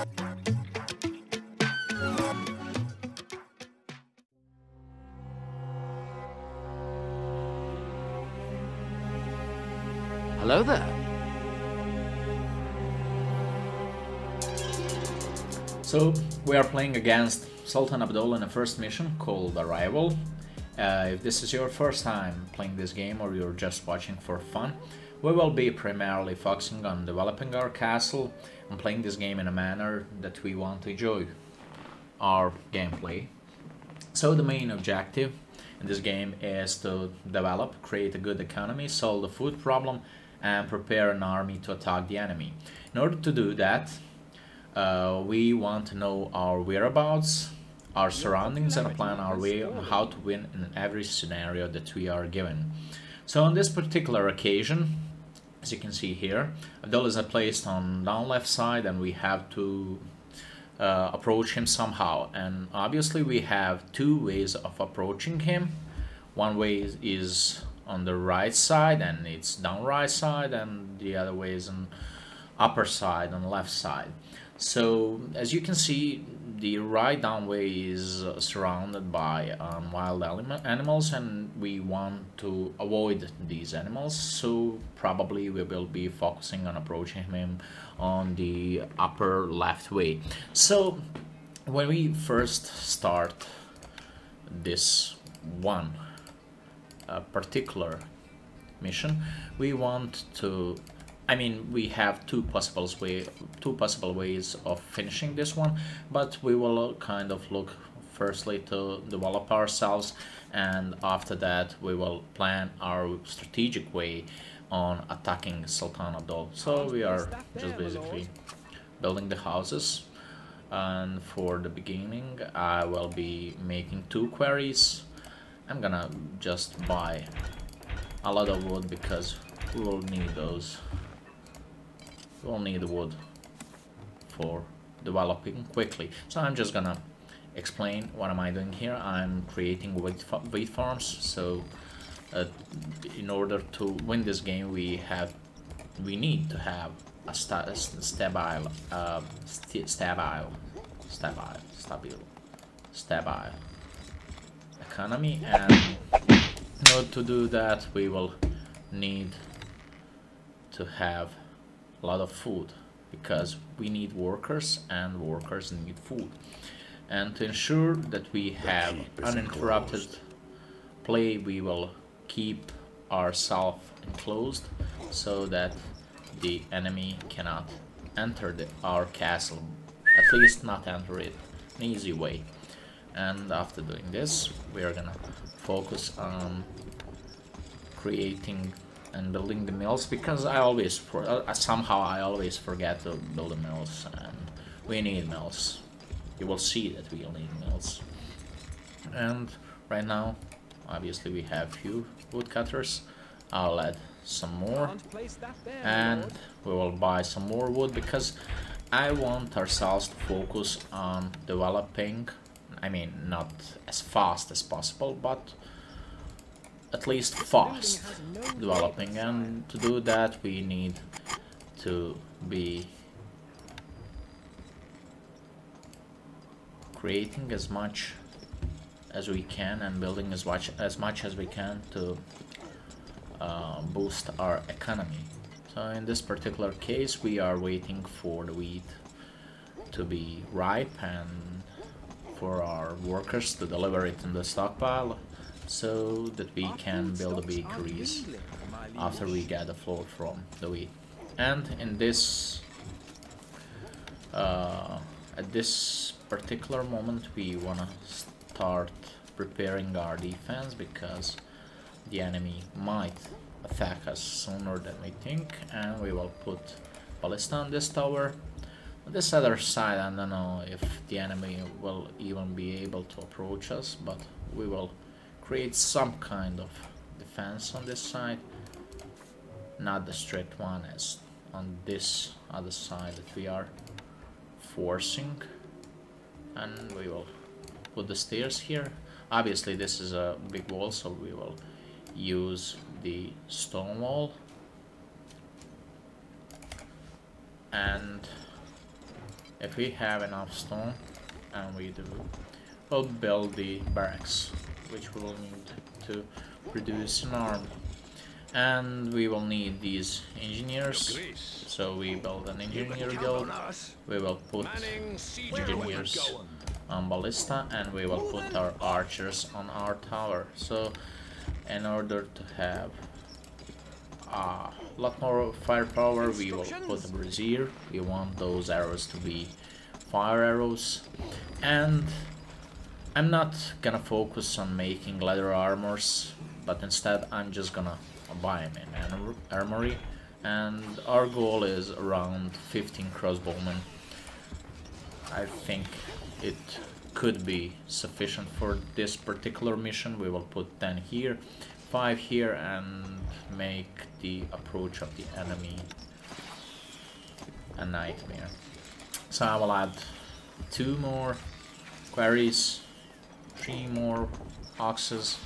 Hello there. So we are playing against Sultan Abdul in a first mission called Arrival. If this is your first time playing this game or you're just watching for fun, we will be primarily focusing on developing our castle and playing this game in a manner that we want to enjoy our gameplay. So the main objective in this game is to develop, create a good economy, solve the food problem, and prepare an army to attack the enemy. In order to do that, we want to know our whereabouts, our surroundings, and plan our way on how to win in every scenario that we are given. So on this particular occasion, as you can see here, Abdul is placed on down left side and we have to approach him somehow. And obviously we have two ways of approaching him. One way is on the right side and it's down right side, and the other way is on upper side on the left side. So as you can see, the right down way is surrounded by wild animals, and we want to avoid these animals, so probably we will be focusing on approaching him on the upper left way. So when we first start this one particular mission, we want to, we have two possible ways of finishing this one, but we will kind of look firstly to develop ourselves, and after that we will plan our strategic way on attacking Sultan Abdul. So we are just basically building the houses, and for the beginning I will be making two quarries. I'm gonna just buy a lot of wood because we will need those. We will need wood for developing quickly. So I'm just gonna explain what am I doing here. I'm creating wheat farms. So in order to win this game, we need to have a stable economy, and in order to do that we will need to have a lot of food, because we need workers and workers need food. And to ensure that we have uninterrupted play, we will keep ourselves enclosed so that the enemy cannot enter our castle, at least not enter it an easy way. And after doing this, we are gonna focus on creating and building the mills, because I always somehow I always forget to build the mills, and we need mills. You will see that we'll need mills. And right now obviously we have few woodcutters. I'll add some more, and we will buy some more wood, because I want ourselves to focus on developing, not as fast as possible, but at least fast developing. And to do that we need to be creating as much as we can and building as much as we can to boost our economy. So in this particular case we are waiting for the wheat to be ripe and for our workers to deliver it in the stockpile, so that we can build the bakeries after we get the flour from the wheat. And in this at this particular moment we wanna start preparing our defense, because the enemy might attack us sooner than we think, and we will put ballista on this tower. On this other side I don't know if the enemy will even be able to approach us, but we will create some kind of defense on this side, not the strict one as on this other side that we are forcing. And we will put the stairs here. Obviously this is a big wall, so we will use the stone wall, and If we have enough stone, and we do, we'll build the barracks, which we will need to produce an army. And we will need these engineers, so we build an engineer guild. We will put engineers on ballista, and we will put our archers on our tower. So in order to have a lot more firepower, we will put a brazier. We want those arrows to be fire arrows. And I'm not gonna focus on making leather armors, but instead I'm just gonna buy them in an armory. And our goal is around 15 crossbowmen. I think it could be sufficient for this particular mission. We will put 10 here, 5 here, and make the approach of the enemy a nightmare. So I will add 2 more quarries, 3 more oxes,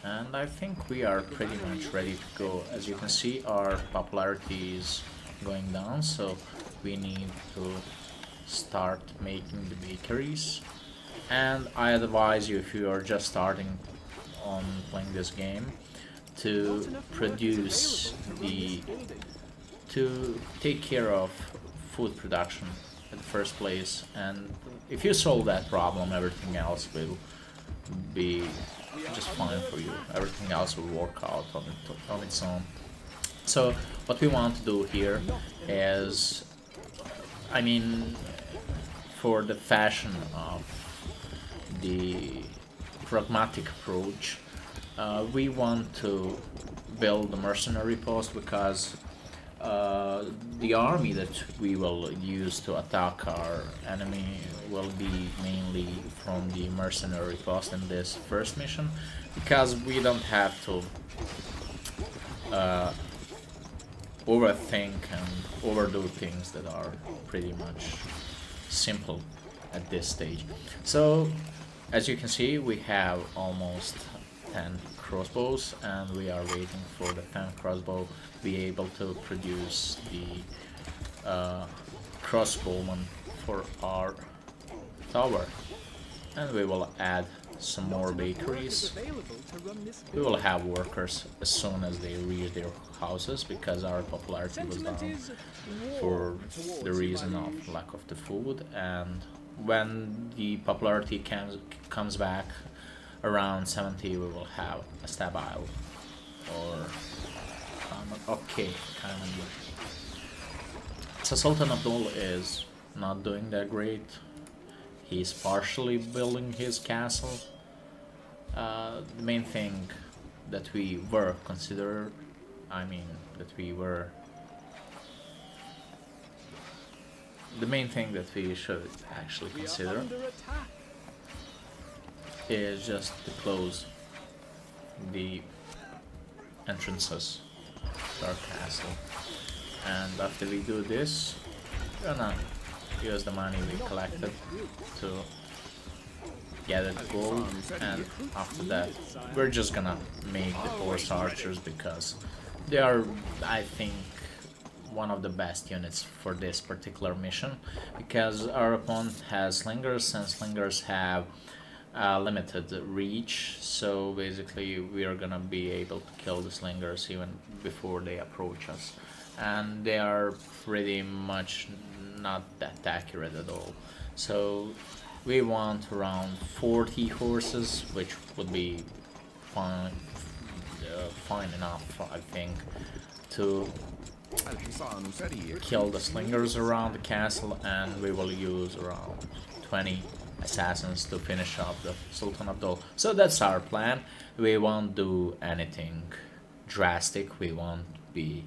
and I think we are pretty much ready to go. As you can see, our popularity is going down, so we need to start making the bakeries. And I advise you, if you are just starting on playing this game, to take care of food production in the first place, and if you solve that problem, everything else will be just fine for you. Everything else will work out on its own. So what we want to do here is, I mean, for the fashion of the pragmatic approach, we want to build a mercenary post, because the army that we will use to attack our enemy will be mainly from the mercenary post in this first mission, because we don't have to overthink and overdo things that are pretty much simple at this stage. So as you can see, we have almost 10 crossbows, and we are waiting for the 10th crossbow to be able to produce the crossbowman for our tower. And we will add some more bakeries. We will have workers as soon as they reach their houses, because our popularity was down for the reason of lack of the food. And when the popularity comes back around 70, we will have a stable or okay kind of. So Sultan Abdul is not doing that great. He's partially building his castle. The main thing that we were considered, the main thing that we should actually consider is just to close the entrances to our castle. And after we do this, we're gonna use the money we collected to gather the gold, and after that we're just gonna make the horse archers, because they are, I think, one of the best units for this particular mission, because our opponent has slingers, and slingers have limited reach. So basically we are gonna be able to kill the slingers even before they approach us, and they are pretty much not that accurate at all. So we want around 40 horses, which would be fine enough, I think, to kill the slingers around the castle, and we will use around 20 assassins to finish off the Sultan Abdul. So that's our plan. We won't do anything drastic. We won't be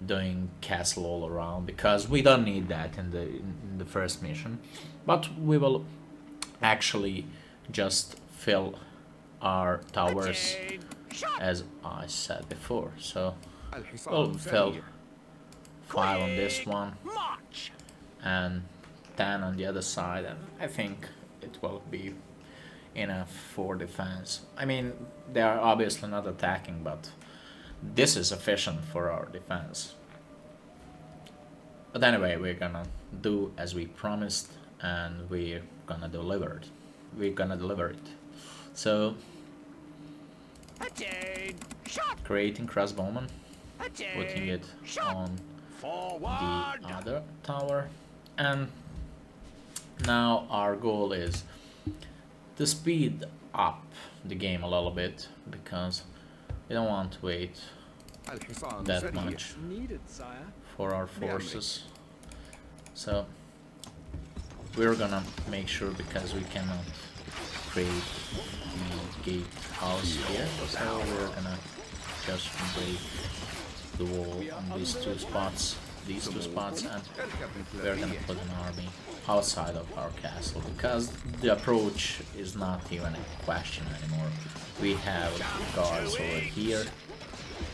doing castle all around, because we don't need that in the first mission. But we will actually just fill our towers, as I said before. So we'll fill 5 on this one and 10 on the other side, and I think it will be enough for defense. I mean, they are obviously not attacking, but this is sufficient for our defense. But anyway, we're gonna do as we promised, and we're gonna deliver it. So, creating crossbowman, putting it on the other tower, and now our goal is to speed up the game a little bit, because we don't want to wait that much for our forces. So we're gonna make sure, because we cannot create the gate house here, so we're gonna just break the wall on these two spots, and we're gonna put an army outside of our castle, because the approach is not even a question anymore. We have guards over here,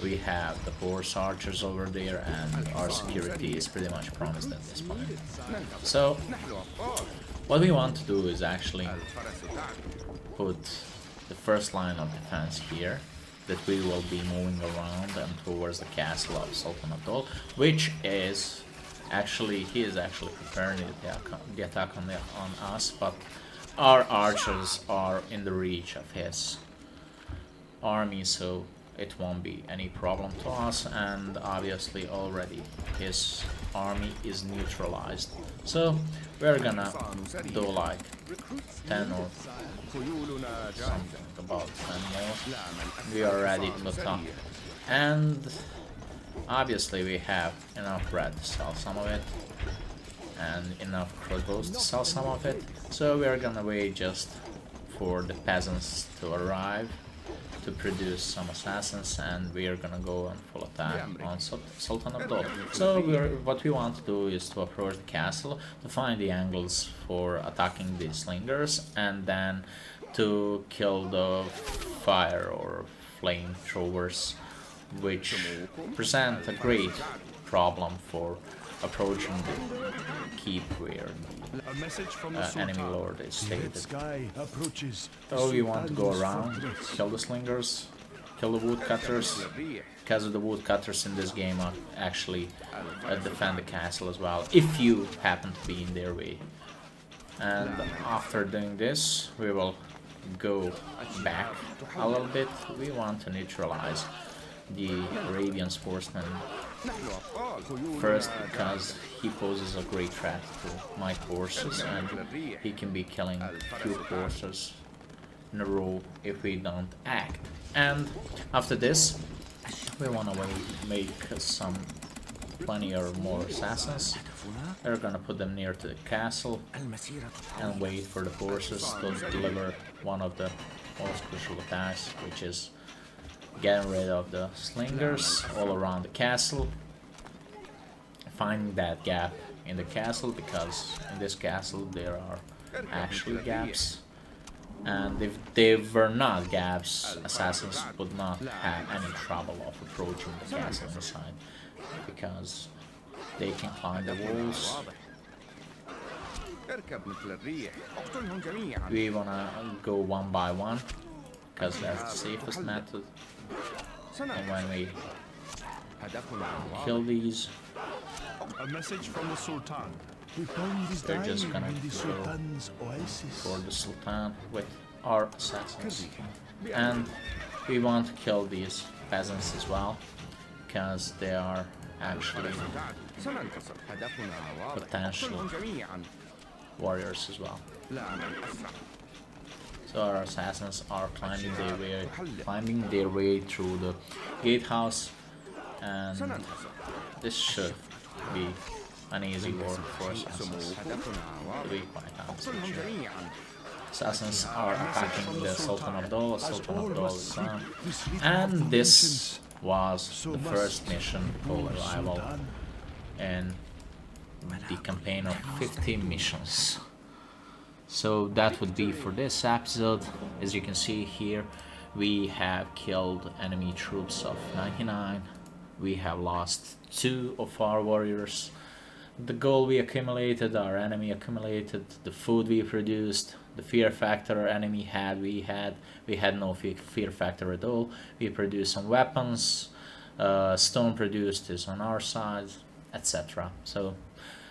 we have the horse archers over there, and our security is pretty much promised at this point. So what we want to do is actually put the first line of defense here, that we will be moving around and towards the castle of Sultan Abdul, which is actually, he is actually preparing the attack on us, but our archers are in the reach of his army, so it won't be any problem to us, and obviously already his army is neutralized. So we're gonna do like 10 or something, about 10 more. We are ready to attack, and obviously we have enough bread to sell some of it, and enough crossbows to sell some of it, so we are gonna wait just for the peasants to arrive to produce some assassins, and we are gonna go on full attack on Sultan Abdul. So what we want to do is to approach the castle, to find the angles for attacking the slingers, and then to kill the fire or flamethrowers, which present a great problem for approaching the keep where the enemy lord is stated. So we want to go around, kill the slingers, kill the woodcutters, because the woodcutters in this game are actually defend the castle as well, if you happen to be in their way. And after doing this, we will go back a little bit. We want to neutralize the Arabian sportsman first, because he poses a great threat to my forces, and he can be killing few forces in a row if we don't act. And after this, we want to make plenty or more assassins. We're gonna put them near to the castle and wait for the forces to deliver one of the most crucial attacks, which is getting rid of the slingers all around the castle, finding that gap in the castle, because in this castle there are actually gaps, and if they were not gaps, assassins would not have any trouble of approaching the castle inside, because they can climb the walls. We wanna go one by one, because that's the safest method. And when we kill these, a message from the Sultan. they're just gonna go for the Sultan with our assassins. And we want to kill these peasants as well, because they are actually potential warriors as well. So our assassins are climbing their way through the gatehouse, and this should be an easy war for assassins, to be quite honest. Assassins are attacking the Sultan Abdul is down, and this was the first mission called Arrival in the campaign of 50 missions. So that would be for this episode. As you can see here, we have killed enemy troops of 99. We have lost 2 of our warriors. The gold we accumulated, our enemy accumulated. The food we produced, the fear factor our enemy had, we had no fear factor at all. We produced some weapons. Stone produced is on our side, etc. So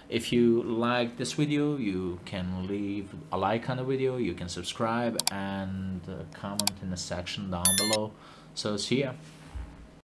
If you like this video, you can leave a like on the video, you can subscribe and comment in the section down below. So see ya.